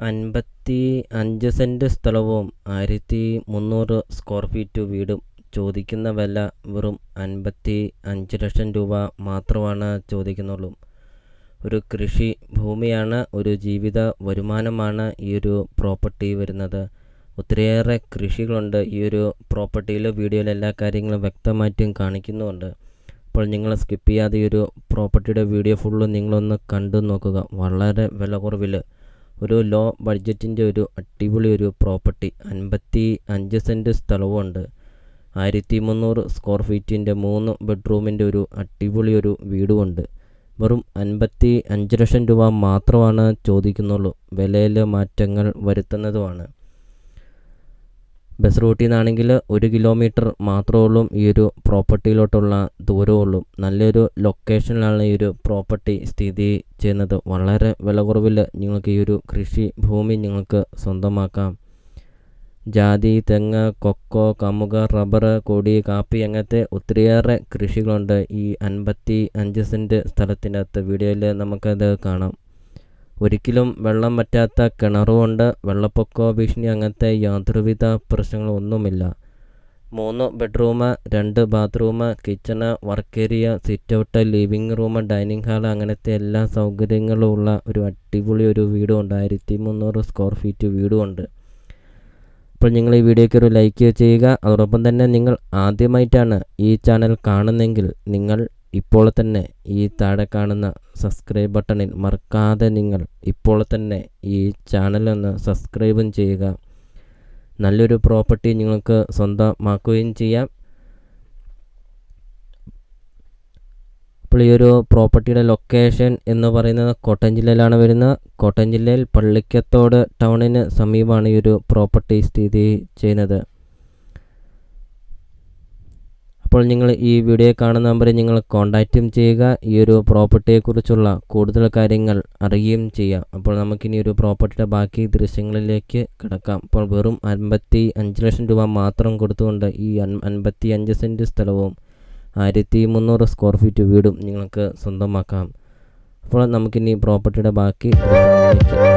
55 cent സ്ഥലവും 1300 square feet വീടും. ചോദിക്കുന്ന വില വെറും 55 ലക്ഷം രൂപ മാത്രമാണ് ചോദിക്കുന്നുള്ളൂ. ഒരു കൃഷി ഭൂമിയാണ്, ഒരു ജീവിത വരുമാനമാണ് ഈ ഒരു പ്രോപ്പർട്ടി വരുന്നത്. ഒത്തിരിയേറെ കൃഷികളുണ്ട് ഈ ഒരു പ്രോപ്പർട്ടിയിൽ. വീഡിയോയിൽ എല്ലാ കാര്യങ്ങളും വ്യക്തമായിട്ടും കാണിക്കുന്നുമുണ്ട്. അപ്പോൾ നിങ്ങൾ സ്കിപ്പ് ചെയ്യാതെ ഈ ഒരു പ്രോപ്പർട്ടിയുടെ വീഡിയോ ഫുള്ള് നിങ്ങളൊന്ന് കണ്ടു നോക്കുക. വളരെ വില കുറവിൽ ഒരു ലോ ബഡ്ജറ്റിൻ്റെ ഒരു അടിപൊളി ഒരു പ്രോപ്പർട്ടി. 55 സെൻറ് സ്ഥലവുമുണ്ട്. 1300 സ്ക്വയർ ഫീറ്റിൻ്റെ 3 ബെഡ്റൂമിൻ്റെ ഒരു അടിപൊളി ഒരു വീടുമുണ്ട്. വെറും 55 ലക്ഷം രൂപ മാത്രമാണ് ചോദിക്കുന്നുള്ളൂ. വിലയിൽ മാറ്റങ്ങൾ വരുത്തുന്നതുമാണ്. ബസ് റൂട്ടിൽ നിന്നാണെങ്കിൽ 1 കിലോമീറ്റർ മാത്രമേ ഉള്ളൂ ഈ ഒരു പ്രോപ്പർട്ടിയിലോട്ടുള്ള ദൂരമുള്ളൂ. നല്ലൊരു ലൊക്കേഷനിലാണ് ഈ ഒരു പ്രോപ്പർട്ടി സ്ഥിതി ചെയ്യുന്നത്. വളരെ വില കുറവിൽ നിങ്ങൾക്ക് ഈ ഒരു കൃഷി ഭൂമി നിങ്ങൾക്ക് സ്വന്തമാക്കാം. ജാതി, തെങ്ങ്, കൊക്കോ, കമുക, റബ്ബർ, കൊടി, കാപ്പി അങ്ങനത്തെ ഒത്തിരിയേറെ കൃഷികളുണ്ട് ഈ 55 സെൻറ് സ്ഥലത്തിനകത്ത്. വീഡിയോയിൽ നമുക്കത് കാണാം. ഒരിക്കലും വെള്ളം വറ്റാത്ത കിണറുമുണ്ട്. വെള്ളപ്പൊക്ക ഭീഷണി അങ്ങനത്തെ യാതൊരുവിധ പ്രശ്നങ്ങളൊന്നുമില്ല. 3 bedroom, 2 bathroom, kitchen, work area, sit out, living room, dining hall അങ്ങനത്തെ എല്ലാ സൗകര്യങ്ങളും ഉള്ള ഒരു അടിപൊളി ഒരു വീടുമുണ്ട്. 1300 സ്ക്വയർ ഫീറ്റ് വീടുമുണ്ട്. അപ്പോൾ നിങ്ങൾ ഈ വീഡിയോയ്ക്ക് ഒരു ലൈക്ക് ചെയ്യുക. അതോടൊപ്പം തന്നെ നിങ്ങൾ ആദ്യമായിട്ടാണ് ഈ ചാനൽ കാണുന്നതെങ്കിൽ നിങ്ങൾ ഇപ്പോൾ തന്നെ ഈ താഴെ കാണുന്ന സബ്സ്ക്രൈബ് ബട്ടണിൽ മറക്കാതെ നിങ്ങൾ ഇപ്പോൾ തന്നെ ഈ ചാനലൊന്ന് സബ്സ്ക്രൈബും ചെയ്യുക. നല്ലൊരു പ്രോപ്പർട്ടി നിങ്ങൾക്ക് സ്വന്തമാക്കുകയും ചെയ്യാം. അപ്പോൾ ഈ ഒരു പ്രോപ്പർട്ടിയുടെ ലൊക്കേഷൻ എന്ന് പറയുന്നത് കോട്ടയം ജില്ലയിലാണ് വരുന്നത്. കോട്ടയം ജില്ലയിൽ പള്ളിക്കത്തോട് ടൗണിന് സമീപമാണ് ഈ ഒരു പ്രോപ്പർട്ടി സ്ഥിതി ചെയ്യുന്നത്. അപ്പോൾ നിങ്ങൾ ഈ വീഡിയോ കാണുന്ന നമ്പറിൽ നിങ്ങൾ കോൺടാക്റ്റും ചെയ്യുക. ഈ ഒരു പ്രോപ്പർട്ടിയെക്കുറിച്ചുള്ള കൂടുതൽ കാര്യങ്ങൾ അറിയുകയും ചെയ്യാം. അപ്പോൾ നമുക്കിനി ഒരു പ്രോപ്പർട്ടിയുടെ ബാക്കി ദൃശ്യങ്ങളിലേക്ക് കിടക്കാം. അപ്പോൾ വെറും 55 ലക്ഷം രൂപ മാത്രം കൊടുത്തുകൊണ്ട് ഈ 55 സെൻറ് സ്ഥലവും 1300 സ്ക്വയർ ഫീറ്റ് വീടും നിങ്ങൾക്ക് സ്വന്തമാക്കാം. അപ്പോൾ നമുക്കിനി പ്രോപ്പർട്ടിയുടെ ബാക്കി ദൃശ്യങ്ങളിലേക്ക്